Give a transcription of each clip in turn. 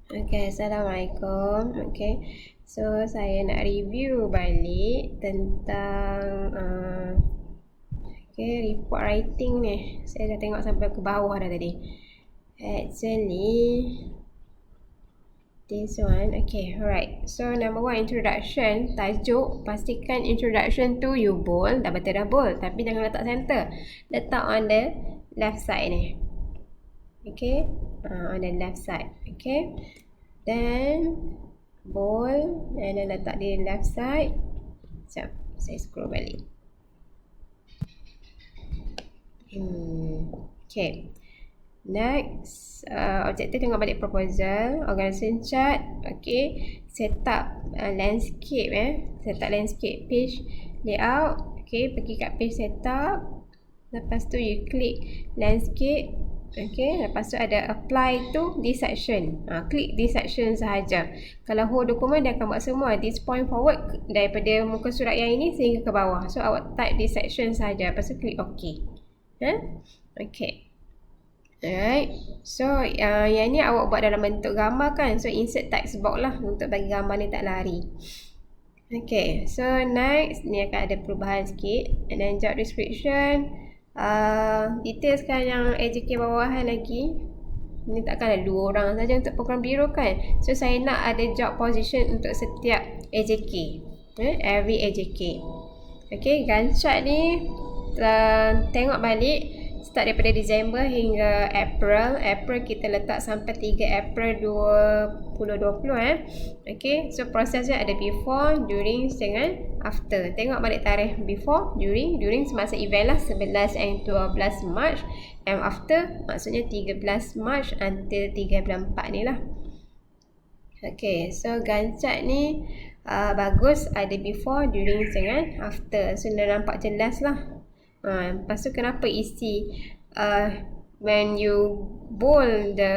Okay, Assalamualaikum. Okay, so saya nak review balik tentang report writing ni. Saya dah tengok sampai ke bawah dah tadi. Actually, this one, okay, alright. So, number one, introduction. Tajuk, pastikan introduction tu you bold. Dah betul dah bold. Tapi jangan letak center. Letak on the left side ni. Okay, on the left side. Okay, then bold, and then letak di left side. Sekejap, saya scroll balik. Okay, next, objektif tengok balik proposal, organization chart. Okay, set up landscape, set up landscape, page layout. Okay, pergi kat page setup. Lepas tu you klik landscape. Okay, lepas tu ada apply to this section. Klik this section sahaja. Kalau whole dokumen dia akan buat semua. This point forward daripada muka surat yang ini sehingga ke bawah. So awak type this section sahaja. Lepas tu klik OK. Okay. Alright. So yang ni awak buat dalam bentuk gambar kan. So insert text box lah untuk bagi gambar ni tak lari. Okay. So next ni akan ada perubahan sikit. And then job description. Details kan yang AJK bawahan lagi. Ni takkan ada 2 orang saja untuk program biro kan. So saya nak ada job position untuk setiap AJK, every AJK. Okay, Gantt chart ni tengok balik start daripada Disember hingga April. April kita letak sampai 3 April 2020. Okay, so prosesnya ada before, during dengan after. Tengok balik tarikh before, during semasa event lah 11 and 12 March, and after maksudnya 13 March until 3 bulan 4 ni lah. Okay, so Gantt chart ni bagus ada before, during dengan after. So dah nampak jelas lah. Lepas tu kenapa isi when you bold the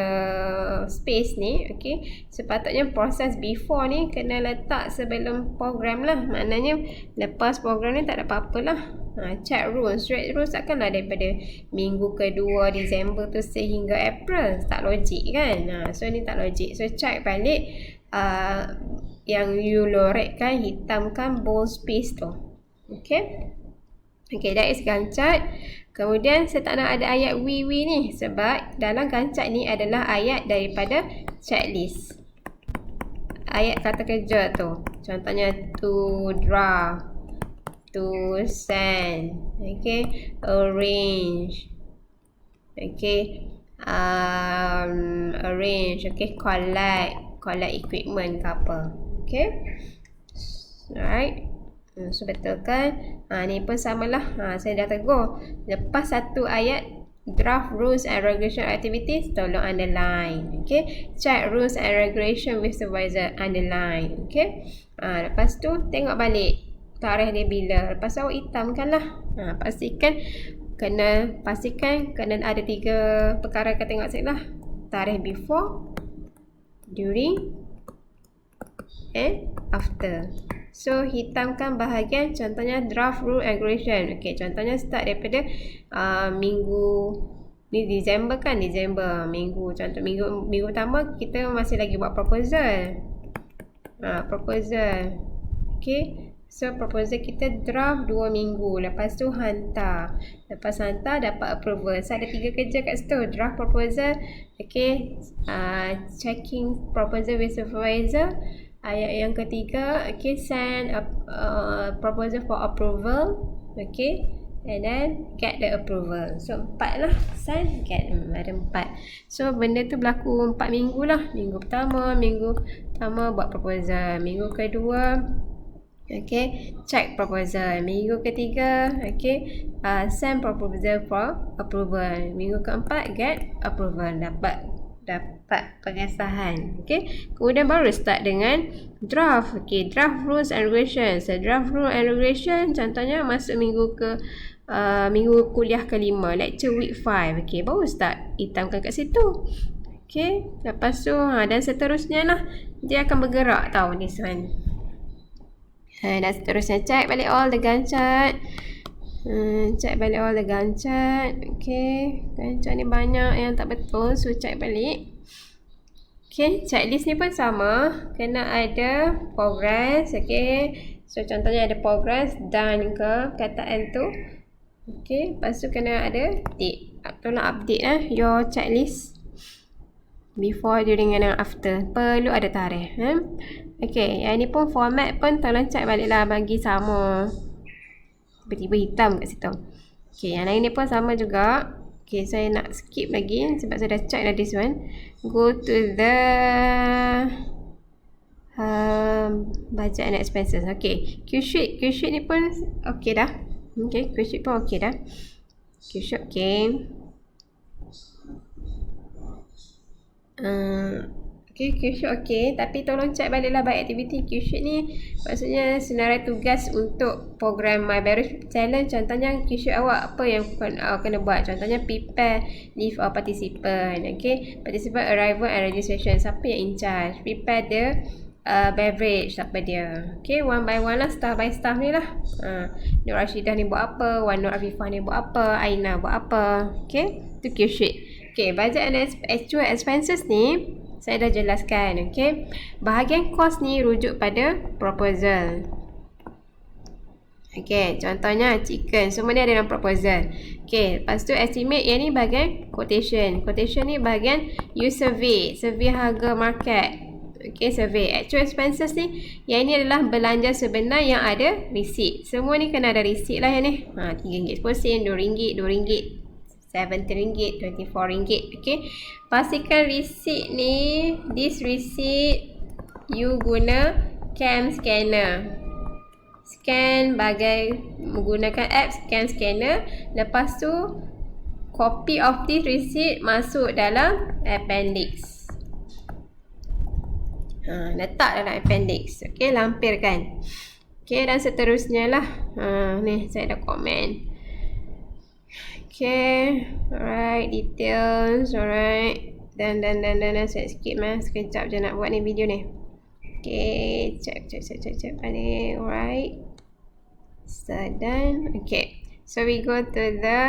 space ni, okay, sepatutnya proses before ni kena letak sebelum program lah. Maknanya lepas program ni tak ada apa-apa lah. Check rules. Check rules takkanlah daripada minggu kedua Disember tu sehingga April. Tak logik kan. So ni tak logik. So check balik yang you lorekkan, hitamkan bold space tu. Okay. Okay, that is Gantt chart. Kemudian saya tak nak ada ayat we ni sebab dalam Gantt chart ni adalah ayat daripada checklist. Ayat kata kerja tu. Contohnya to draft, to send, okay, arrange, okay, arrange, okay, collect equipment ke apa. Okay. Alright. So betulkan. Ni pun samalah. Saya dah tegur. Lepas satu ayat draft rules and regulation activities, tolong underline. Okay. Check rules and regulation with supervisor, underline. Okay. Lepas tu tengok balik tarikh dia bila. Lepas tu awak hitamkan lah. Pastikan kena ada 3 perkara yang tengok sikit lah. Tarikh before, during and after. So hitamkan bahagian contohnya draft rule and regulation. Okay, contohnya start daripada minggu ni Disember kan, Disember minggu, contoh minggu pertama kita masih lagi buat proposal. Proposal. Okay, so proposal kita draft 2 minggu, lepas tu hantar. Lepas hantar dapat approval. So ada 3 kerja kat situ. Draft proposal, okay, checking proposal with supervisor. Ayat yang ketiga, okay, send proposal for approval, okay, and then get the approval. So 4 lah, send, get, ada 4. So benda tu berlaku 4 minggu lah. Minggu pertama buat proposal. Minggu kedua, okay, check proposal. Minggu ketiga, okay, send proposal for approval. Minggu keempat, get approval, dapat pengesahan. Okay, kemudian baru start dengan draft. Okay, draft rules and regulations. Draft rule and regulation contohnya masuk minggu kuliah ke-5, lecture week 5. Okay, baru start hitamkan kat situ. Okay, lepas tu dan seterusnya lah. Dia akan bergerak tau this one. Dan seterusnya check balik all the Gantt chart. Check balik all the Gantt chart. Okay, Gantt chart ni banyak yang tak betul, so check balik. Okay, checklist ni pun sama. Kena ada progress. Okay, so contohnya ada progress done ke kataan tu. Okay, lepas tu kena ada date. Tolong update your checklist. Before, during and after. Perlu ada tarikh. Okay, yang ni pun format pun tolong check balik lah, bagi sama. Tiba-tiba hitam kat situ. Okay, yang lain ni pun sama juga. Okay, saya nak skip lagi sebab saya dah check dah this one. Go to the budget and expenses. Okay, Q-sheet ni pun okay dah. Okay, Q-sheet pun okay dah. Q-sheet okay. Okay, Q-sheet okay. Tapi tolong check balik lah by activity. Q-sheet ni maksudnya senarai tugas untuk program My Beverage Challenge. Contohnya Q-sheet awak apa yang kena buat. Contohnya prepare leave of participant. Okay, participant arrival and registration. Siapa yang in charge. Prepare the beverage. Siapa dia. Okay, one by one lah. Staff by staff ni lah. Nur Rashidah ni buat apa. Wan Nur Afifah ni buat apa. Aina buat apa. Okay, tu Q-sheet. Okay, budget and actual expenses ni saya dah jelaskan. Okay, bahagian kos ni rujuk pada proposal. Okay, contohnya chicken, semua ni ada dalam proposal. Okay, lepas tu estimate, yang ni bahagian quotation. Quotation ni bahagian you survey harga market. Okay, survey. Actual expenses ni, yang ni adalah belanja sebenar yang ada receipt. Semua ni kena ada receipt lah yang ni. RM3 sen, RM2, RM2, RM17, RM24. Okay, pastikan receipt ni, this receipt you guna cam scanner. Scan menggunakan app scan scanner. Lepas tu copy of this receipt masuk dalam appendix. Letak dalam appendix. Okay, lampirkan. Okay, dan seterusnya lah. Ni saya dah komen. Okay, alright, details, alright. Dan saya skip sekejap je nak buat ni video ni. Okay, check ni, alright. So done. Okay, so we go to the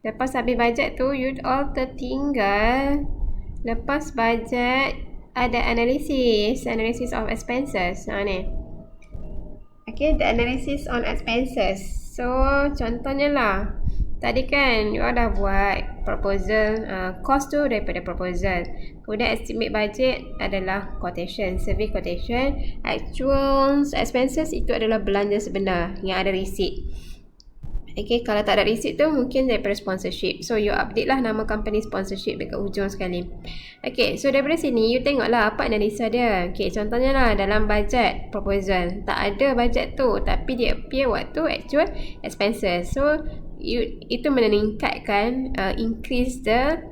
lepas habis budget tu, you all tertinggal. Lepas budget ada analysis of expenses. Ni. Okay, the analysis on expenses. So, contohnya lah, tadi kan you dah buat proposal, cost tu daripada proposal. Kemudian estimate budget adalah quotation, survey quotation. Actual expenses itu adalah belanja sebenar yang ada receipt. Okay, kalau tak ada receipt tu mungkin daripada sponsorship. So, you update lah nama company sponsorship dekat hujung sekali. Okay, so daripada sini you tengoklah apa analisa dia. Okay, contohnya lah dalam budget proposal tak ada budget tu, tapi dia appear waktu actual expenses. So, itu meningkatkan increase the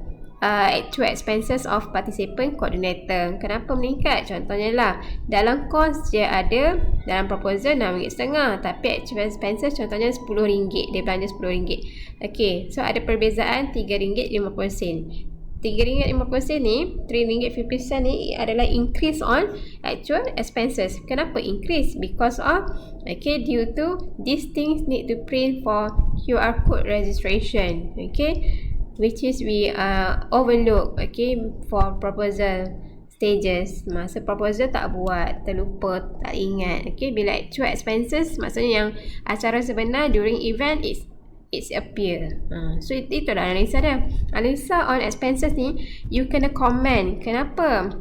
actual expenses of participant coordinator. Kenapa meningkat? Contohnya lah, dalam cost dia ada dalam proposal RM6.50, tapi actual expenses contohnya RM10. Dia belanja RM10. Okay, so ada perbezaan RM3.50. RM3.50 ni, RM3.50 ni adalah increase on actual expenses. Kenapa increase? Because of, okay, due to these things need to print for QR code registration. Okay, which is we overlook, okay, for proposal stages. Masa proposal tak buat, terlupa, tak ingat. Okay, bila actual expenses, maksudnya yang acara sebenar during event it's appear. So itu adalah analisa dia. Analisa on expenses ni you kena comment. Kenapa?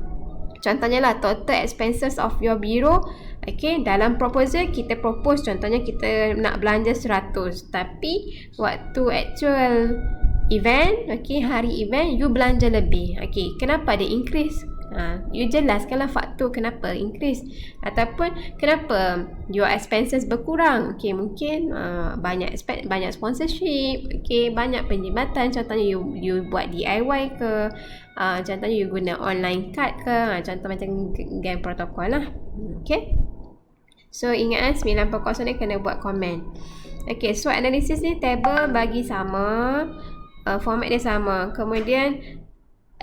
Contohnya lah, total expenses of your bureau. Okay, dalam proposal kita propose, contohnya kita nak belanja 100, tapi waktu actual event, okay, hari event you belanja lebih. Okay, kenapa dia increase? You jelaskanlah faktor kenapa increase, ataupun kenapa your expenses berkurang. Okay, mungkin banyak sponsorship, okay, banyak penjimatan. Contohnya you buat DIY ke, contohnya you guna online card ke, contoh macam game protokol lah. Okay, so ingat 90% ni kena buat komen. Okay, so analysis ni table bagi sama, format dia sama. Kemudian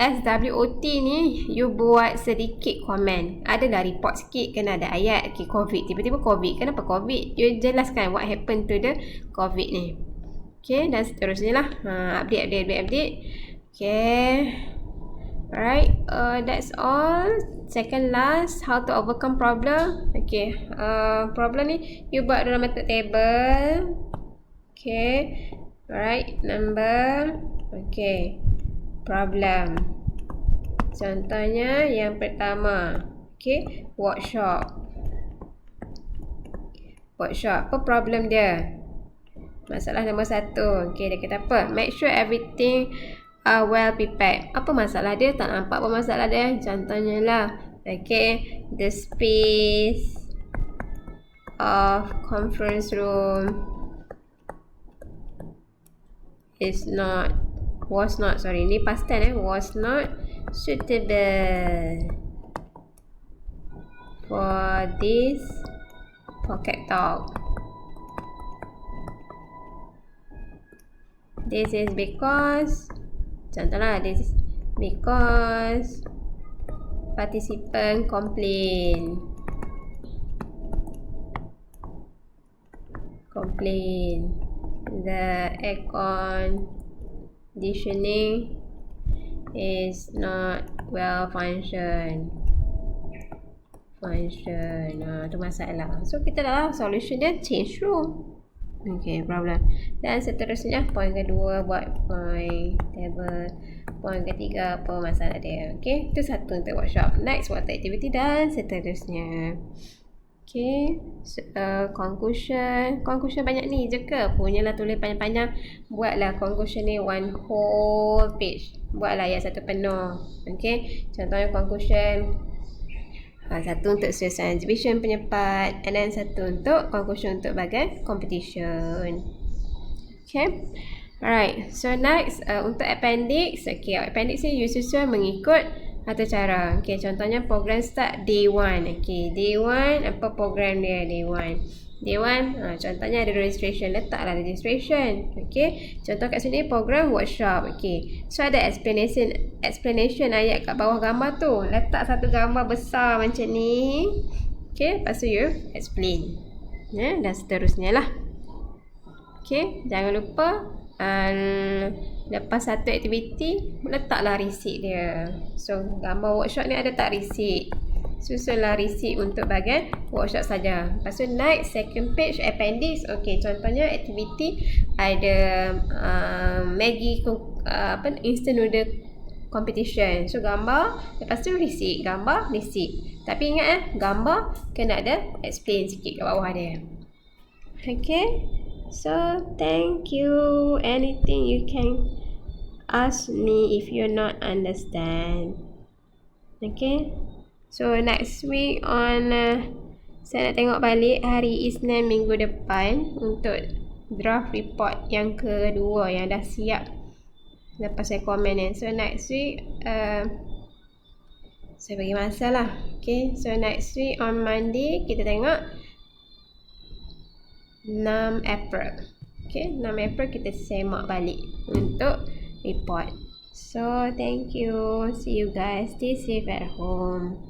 SWOT ni you buat sedikit komen. Adalah report sikit, kena ada ayat. Okay, COVID, tiba-tiba COVID. Kenapa COVID? You jelaskan what happened to the COVID ni. Okay, dan seterusnya lah. Update. Okay, Alright, that's all. Second last, how to overcome problem. Okay, problem ni you buat dalam method table. Okay, alright, number. Okay, problem. Contohnya yang pertama. Okay, workshop. Apa problem dia? Masalah nombor 1. Okay, dia kata apa? Make sure everything are well prepared. Apa masalah dia? Tak nampak apa masalah dia. Contohnya lah. Okay, the space of conference room was not suitable for this pocket talk. This is because, contohlah, this is because participant complain. The air conditioning is not well function. Tu masalah. So kita dah solution dia change room. Okay, problem. Dan seterusnya, point kedua buat point table. Point ketiga, apa masalah dia. Okay, itu satu untuk workshop. Next, water activity dan seterusnya. Okay, conclusion. Conclusion banyak ni je ke? Punyalah tulis panjang-panjang. Buatlah conclusion ni one whole page. Buatlah yang satu penuh. Okay, contohnya conclusion. Satu untuk selesai exhibition punya part, and then satu untuk conclusion untuk bahagian competition. Okay, alright. So next, untuk appendix. Okay, appendix ni you susun mengikut atau cara. Okay, contohnya program start day 1. Okay, day 1 apa program dia? Day 1. Contohnya ada registration, letaklah registration. Okay, contoh kat sini program workshop. Okay, so ada explanation ayat kat bawah gambar tu. Letak satu gambar besar macam ni. Okay, lepas tu you explain. Dan seterusnya lah. Okay, jangan lupa lepas satu aktiviti letaklah receipt dia. So gambar workshop ni ada tak receipt? Susunlah receipt untuk bahagian workshop saja. Lepas tu next, second page appendix. Okay, contohnya aktiviti ada Maggi instant noodle competition. So gambar, lepas tu receipt, gambar, receipt. Tapi ingat gambar kena ada explain sikit kat bawah dia. Okay, so thank you. Anything you can ask me if you're not understand. Okay, so next week on saya nak tengok balik hari Isnin minggu depan untuk draft report yang kedua yang dah siap lepas saya komen ni. So next week saya bagi masa lah. Okay, so next week on Monday kita tengok 6 April. Okay, 6 April kita semak balik untuk report. So thank you. See you guys. Stay safe at home.